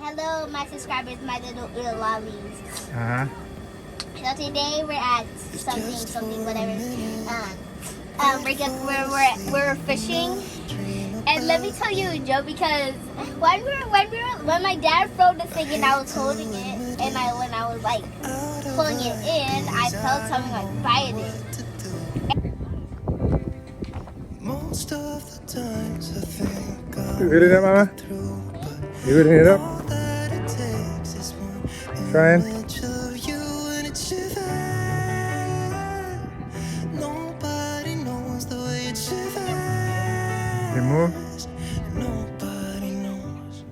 Hello, my subscribers, my little lollies. So today we're at something, whatever. We're fishing, and let me tell you a joke because when my dad threw the thing and I was holding it, and when I was like pulling it in, I felt something like bite it. Most of the times I think You hitting it, Mama? You hitting it up? all that it takes is one Trying? image of you and it shivers. Nobody knows the way it shivers. You move? Nobody knows.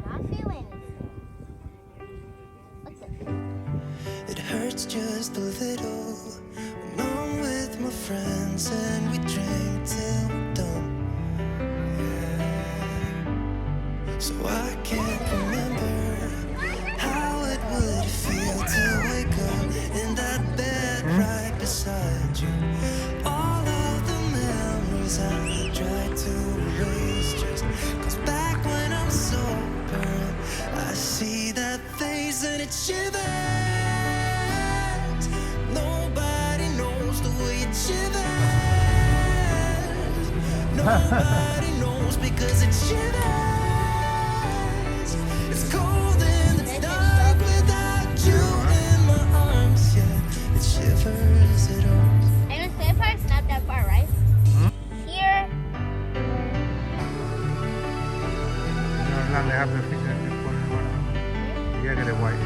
Not feeling it. What's it? It hurts just a little when I'm with my friends and we drink till we're done. So I can't remember how it would feel to wake up in that bed right beside you. All of the memories I try to erase just 'cause back when I'm sober I see that face and it shivers. Nobody knows the way it shivers. Nobody knows because it shivers. It's cold and it's dark without you in my arms. Yeah, it shivers, it all. And the same part's not that far, right? Here. No, now they have the fish and just put it in water. Yeah, get it white.